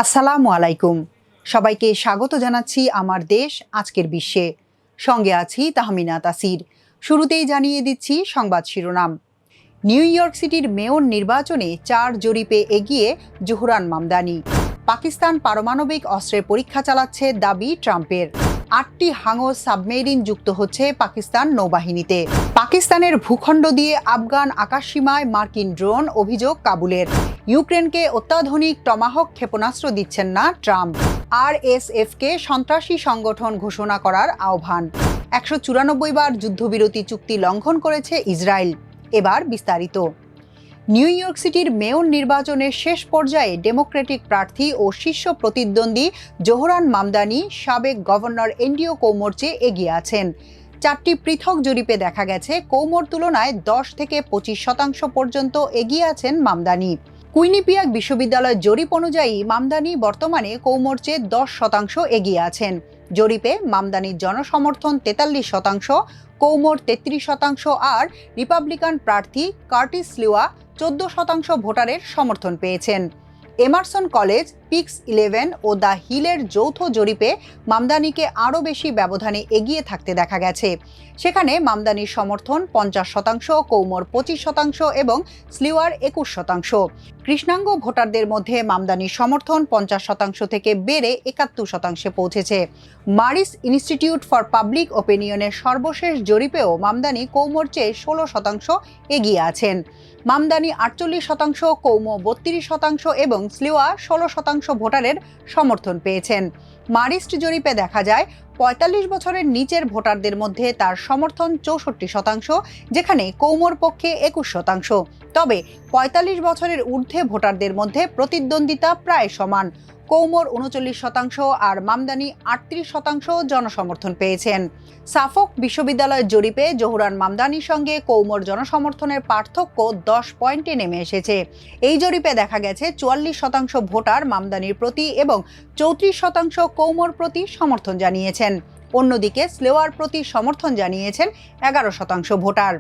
আসসালামু আলাইকুম। সবাইকে স্বাগত জানাচ্ছি আমার দেশ আজকের বিশ্বে। সঙ্গে আছি তাহমিনা তাসির। শুরুতেই জানিয়ে দিচ্ছি সংবাদ শিরোনাম। নিউ ইয়র্ক সিটির মেয়র নির্বাচনে 4 জরিপে এগিয়ে জোহরান মামদানি। পাকিস্তান পারমাণবিক অস্ত্রের পরীক্ষা চালাচ্ছে দাবি ট্রাম্পের। 8টি হাঙর সাবমেরিন যুক্ত হচ্ছে পাকিস্তান নৌবাহিনীতে। পাকিস্তানের ভূখণ্ড দিয়ে আফগান আকাশসীমায় মার্কিন ড্রোন, অভিযোগ কাবুলের। ইউক্রেনকে অত্যাধুনিক টমাহক ক্ষেপণাস্ত্র দিচ্ছেন না ট্রাম্প। আরএসএফকে সন্ত্রাসী সংগঠন ঘোষণা করার আহ্বান। 194 বার যুদ্ধবিরতি চুক্তি লঙ্ঘন করেছে ইসরায়েল। এবার বিস্তারিত। নিউ ইয়র্ক সিটির মেয়র নির্বাচনের শেষ পর্যায়ে ডেমোক্রেটিক প্রার্থী ও শীর্ষ প্রতিদ্বন্দ্বী জোহরান মামদানি সাবেক গভর্নর এন্ড্রিউ কুইমোর চেয়ে এগিয়ে আছেন। 4টি পৃথক জরিপে দেখা গেছে কুইমোর তুলনায় 10 থেকে 25% পর্যন্ত এগিয়ে আছেন মামদানি। কুইনিপিয়াক বিশ্ববিদ্যালয়ের জরিপ অনুযায়ী মামদানি বর্তমানে কুইমোর চেয়ে 10% এগিয়ে আছেন। জরিপে মামদানির জনসমর্থন 43%, কুইমোর 33% আর রিপাবলিকান প্রার্থী কার্টিস লিওয়া 14% ভোটারের সমর্থন পেয়েছেন। এমারসন কলেজ, পিক্স 11 ও দ্য হিলের যৌথ জরিপে মামদানিকে আরও বেশি ব্যবধানে এগিয়ে থাকতে দেখা গেছে। সেখানে মামদানির সমর্থন 50%, কুইমোর 25% এবং স্লিওয়ার 21%। কৃষ্ণাঙ্গ ভোটারদের মধ্যে মামদানির সমর্থন 50% থেকে বেড়ে 71% পৌঁছেছে। মারিস ইনস্টিটিউট ফর পাবলিক ওপিনিয়নের সর্বশেষ জরিপেও মামদানি কুইমোর চেয়ে 16% এগিয়ে আছেন। মামদানি 48%, কুইমো 32% এবং স্লিওয়া 16% ভোটারের সমর্থন পেয়েছেন। মারিস্ট জরিপে দেখা যায় 45 বছরের নিচের ভোটারদের মধ্যে তার সমর্থন 64%, যেখানে কুইমোর পক্ষে 21%। তবে 45 বছরের ঊর্ধ্বে ভোটারদের মধ্যে প্রতিদ্বন্দ্বিতা প্রায় সমান। কুইমোর 39% আর মামদানি 38% জনসমর্থন পেয়েছেন। সাফক বিশ্ববিদ্যালয়ের জরিপে জোহরান মামদানির সঙ্গে কুইমোর জনসমর্থনের পার্থক্য 10 পয়েন্টে নেমে এসেছে। এই জরিপে দেখা গেছে 44% ভোটার মামদানির প্রতি এবং 34% কুইমোর প্রতি সমর্থন জানিয়েছেন। অন্যদিকে স্লিওয়ার প্রতি সমর্থন জানিয়েছেন 11% ভোটার।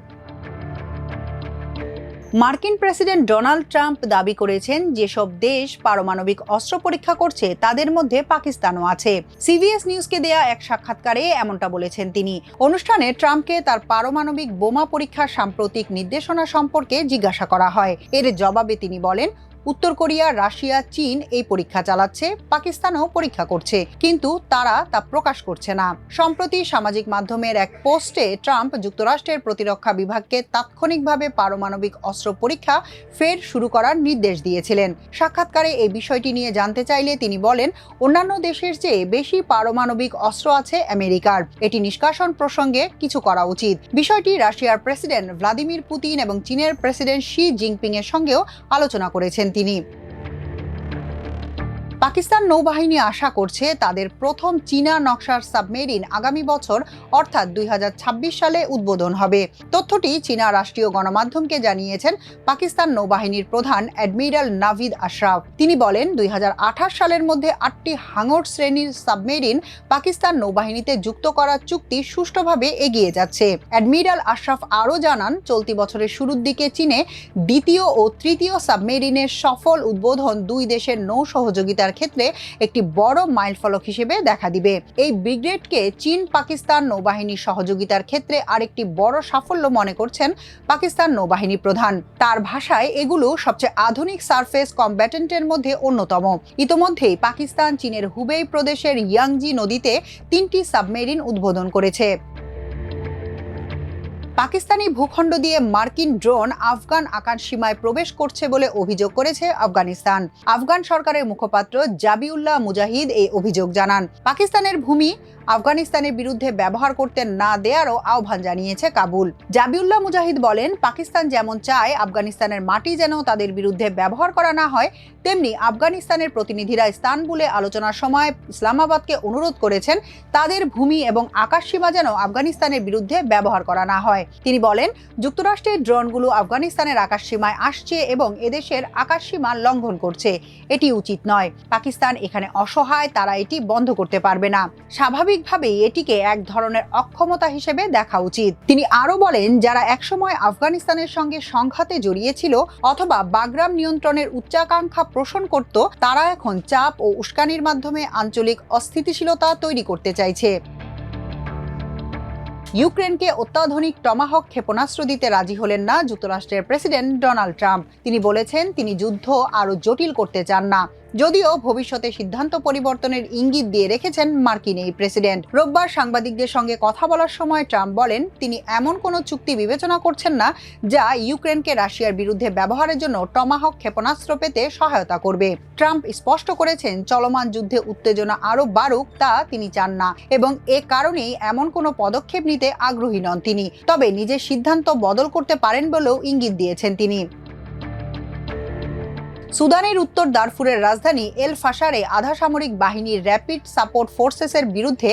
মার্কিন প্রেসিডেন্ট ডোনাল্ড ট্রাম্প দাবি করেছেন যেসব দেশ পারমাণবিক অস্ত্র পরীক্ষা করছে তাদের মধ্যে পাকিস্তানও আছে। সিবিএস নিউজকে দেয়া এক সাক্ষাৎকারে এমনটা বলেছেন তিনি। অনুষ্ঠানে ট্রাম্পকে তার পারমাণবিক বোমা পরীক্ষার সাম্প্রতিক নির্দেশনা সম্পর্কে জিজ্ঞাসা করা হয়। এর জবাবে তিনি বলেন, উত্তর কোরিয়া, রাশিয়া, চীন এই পরীক্ষা চালাচ্ছে, পাকিস্তানও পরীক্ষা করছে, কিন্তু তারা তা প্রকাশ করছে না। সম্প্রতি সামাজিক মাধ্যমের এক পোস্টে ট্রাম্প যুক্তরাষ্ট্রের প্রতিরক্ষা বিভাগকে তাৎক্ষণিকভাবে পারমাণবিক অস্ত্র পরীক্ষা ফের শুরু করার নির্দেশ দিয়েছিলেন। সাক্ষাৎকারে এই বিষয়টি নিয়ে জানতে চাইলে তিনি বলেন, অন্যান্য দেশের চেয়ে বেশি পারমাণবিক অস্ত্র আছে আমেরিকার। এটি নিষ্কাশন প্রসঙ্গে কিছু করা উচিত। বিষয়টি রাশিয়ার প্রেসিডেন্ট ভ্লাদিমির পুতিন এবং চীনের প্রেসিডেন্ট শি জিনপিং এর সঙ্গেও আলোচনা করেছেন তিনি। পাকিস্তান নৌবাহিনী আশা করছে তাদের প্রথম চীনা নকশার সাবমেরিন আগামী বছর অর্থাৎ 2026 সালে উদ্বোধন হবে। তথ্যটি চীনা রাষ্ট্রীয় গণমাধ্যমকে জানিয়েছেন পাকিস্তান নৌবাহিনীর প্রধান অ্যাডমিরাল নাভিদ আশরাফ। তিনি বলেন, 2028 সালের মধ্যে 8টি হাঙর শ্রেণীর সাবমেরিন পাকিস্তান নৌবাহিনীতে যুক্ত করার চুক্তি সুষ্ঠুভাবে এগিয়ে যাচ্ছে। অ্যাডমিরাল আশরাফ আরও জানান, চলতি বছরের শুরুর দিকে চীনে দ্বিতীয় ও তৃতীয় সাবমেরিনের সফল উদ্বোধন দুই দেশের নৌ সহযোগিতার ক্ষেত্রে একটি বড় মাইলফলক হিসেবে দেখা দিবে। এই ব্রিগেডকে চীন পাকিস্তান নৌবাহিনীর সহযোগিতার ক্ষেত্রে আরেকটি বড় সাফল্য মনে করছেন পাকিস্তান নৌবাহিনী প্রধান। তার ভাষায় এগুলো সবচেয়ে আধুনিক সারফেস কমব্যাটেন্টের মধ্যে অন্যতম। ইতোমধ্যেই পাকিস্তান চীনের হুবেই প্রদেশের ইয়াংজি নদীতে 3টি সাবমেরিন উদ্বোধন করেছে। পাকিস্তানি ভূখণ্ড দিয়ে মার্কিন ড্রোন আফগান আকাশসীমায় প্রবেশ করছে বলে অভিযোগ করেছে আফগানিস্তান। আফগান সরকারের মুখপাত্র জাবিউল্লাহ মুজাহিদ এই অভিযোগ জানান। পাকিস্তানের ভূমি আফগানিস্তানের বিরুদ্ধে ব্যবহার করতে না দেওয়ারও আহ্বান জানিয়েছে কাবুল। জাবিউল্লাহ মুজাহিদ বলেন, পাকিস্তান যেমন চায় আফগানিস্তানের মাটি যেন তাদের বিরুদ্ধে ব্যবহার করা না হয়, তেমনি আফগানিস্তানের প্রতিনিধিরা ইস্তানবুলে আলোচনার সময় ইসলামাবাদকে অনুরোধ করেছেন তাদের ভূমি এবং আকাশসীমা যেন আফগানিস্তানের বিরুদ্ধে ব্যবহার করা না হয়। তিনি বলেন, যুক্তরাষ্ট্রের ড্রোনগুলো আফগানিস্তানের আকাশসীমায় আসছে এবং এদেশের আকাশসীমা লঙ্ঘন করছে। এটি উচিত নয়। পাকিস্তান এখানে অসহায়, তারা এটি বন্ধ করতে পারবে না। স্বাভাবিকভাবেই এটিকে এক ধরনের অক্ষমতা হিসেবে দেখা উচিত। তিনি আরও বলেন, যারা একসময় আফগানিস্তানের সঙ্গে সংঘাতে জড়িয়েছিল অথবা বাগরাম নিয়ন্ত্রণের উচ্চাকাঙ্ক্ষা পোষণ করত, তারা এখন চাপ ও উস্কানির মাধ্যমে আঞ্চলিক অস্থিতিশীলতা তৈরি করতে চাইছে। ইউক্রেনকে অত্যাধুনিক টমাহক ক্ষেপণাস্ত্র দিতে রাজি হলেন না যুক্তরাষ্ট্রের প্রেসিডেন্ট ডোনাল্ড ট্রাম্প। তিনি বলেছেন, তিনি যুদ্ধ আরও জটিল করতে চান না, যদিও ভবিষ্যতে সিদ্ধান্ত পরিবর্তনের ইঙ্গিত দিয়ে রেখেছেন মার্কিন এই প্রেসিডেন্ট। রোববার সাংবাদিকদের সঙ্গে কথা বলার সময় ট্রাম্প বলেন, তিনি এমন কোনো চুক্তি বিবেচনা করছেন না যা ইউক্রেনকে রাশিয়ার বিরুদ্ধে ব্যবহারের জন্য টমাহক ক্ষেপণাস্ত্র পেতে সহায়তা করবে। ট্রাম্প স্পষ্ট করেছেন, চলমান যুদ্ধে উত্তেজনা আরও বাড়ুক তা তিনি চান না এবং এ কারণেই এমন কোনো পদক্ষেপ নিতে আগ্রহী নন তিনি। তবে নিজের সিদ্ধান্ত বদল করতে পারেন বলেও ইঙ্গিত দিয়েছেন তিনি। সুদানের উত্তর দারফুরের রাজধানী এল ফাশারে আধা সামরিক বাহিনীর র্যাপিড সাপোর্ট ফোর্সেসের বিরুদ্ধে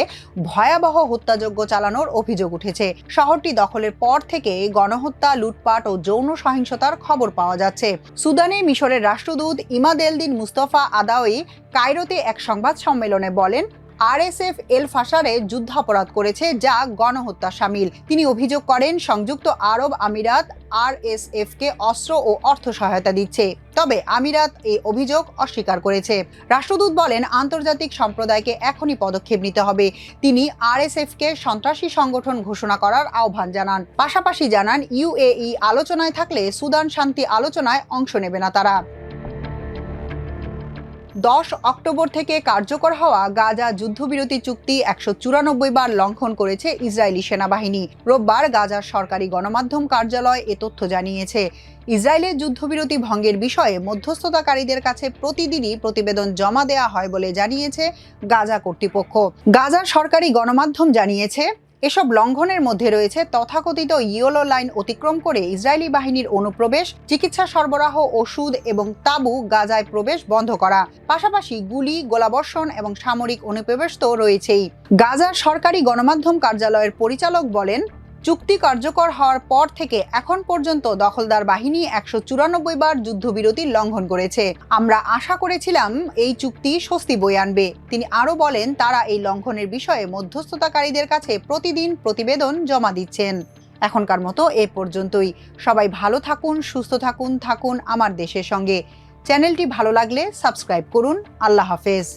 ভয়াবহ হত্যাযজ্ঞ চালানোর অভিযোগ উঠেছে। শহরটি দখলের পর থেকে গণহত্যা, লুটপাট ও যৌন সহিংসতার খবর পাওয়া যাচ্ছে। সুদানে মিশরের রাষ্ট্রদূত ইমাদ এলদিন মুস্তফা আদাওয়ি কায়রোতে এক সংবাদ সম্মেলনে বলেন, আরএসএফ এল ফাশারে যুদ্ধাপরাধ করেছে যা গণহত্যা শামিল। তিনি অভিযোগ করেন, সংযুক্ত আরব আমিরাত আরএসএফকে অস্ত্র ও অর্থ সহায়তা দিচ্ছে। তবে আমিরাত এই অভিযোগ অস্বীকার করেছে। রাষ্ট্রদূত বলেন, আন্তর্জাতিক সম্প্রদায়কে এখনই পদক্ষেপ নিতে হবে। তিনি আরএসএফকে সন্ত্রাসী সংগঠন ঘোষণা করার আহ্বান জানান। পাশাপাশি জানান, ইউএই আলোচনায় থাকলে সুদান শান্তি আলোচনায় অংশ নেবে না তারা। 10 অক্টোবর থেকে কার্যকর হওয়া গাজা যুদ্ধবিরতি চুক্তি 194 বার লঙ্ঘন করেছে ইসরায়েলি সেনাবাহিনী। রোববার গাজার সরকারি গণমাধ্যম কার্যালয় এ তথ্য জানিয়েছে। ইসরায়েলের যুদ্ধবিরতি ভঙ্গের বিষয়ে মধ্যস্থতাকারীদের কাছে প্রতিদিনই প্রতিবেদন জমা দেওয়া হয় বলে জানিয়েছে গাজা কর্তৃপক্ষ। গাজার সরকারি গণমাধ্যম জানিয়েছে, এসব লঙ্ঘনের মধ্যে রয়েছে তথাকথিত ইয়েলো লাইন অতিক্রম করে ইসরায়েলি বাহিনীর অনুপ্রবেশ, চিকিৎসা সরবরাহ, ওষুধ এবং তাঁবু গাজায় প্রবেশ বন্ধ করা। পাশাপাশি গুলি, গোলাবর্ষণ এবং সামরিক অনুপ্রবেশ তো রয়েছেই। গাজার সরকারি গণমাধ্যম কার্যালয়ের পরিচালক বলেন, চুক্তি কার্যকর হওয়ার পর থেকে এখন পর্যন্ত দখলদার বাহিনী 194 বার যুদ্ধবিরতি লঙ্ঘন করেছে। আমরা আশা করেছিলাম এই চুক্তি স্বস্তি বয়ে আনবে। তিনি আরও বলেন, তারা এই লঙ্ঘনের বিষয়ে মধ্যস্থতাকারীদের কাছে প্রতিদিন প্রতিবেদন জমা দিচ্ছেন। এখনকার মতো এ পর্যন্তই। সবাই ভালো থাকুন, সুস্থ থাকুন আমার দেশের সঙ্গে। চ্যানেলটি ভালো লাগলে সাবস্ক্রাইব করুন। আল্লাহ হাফেজ।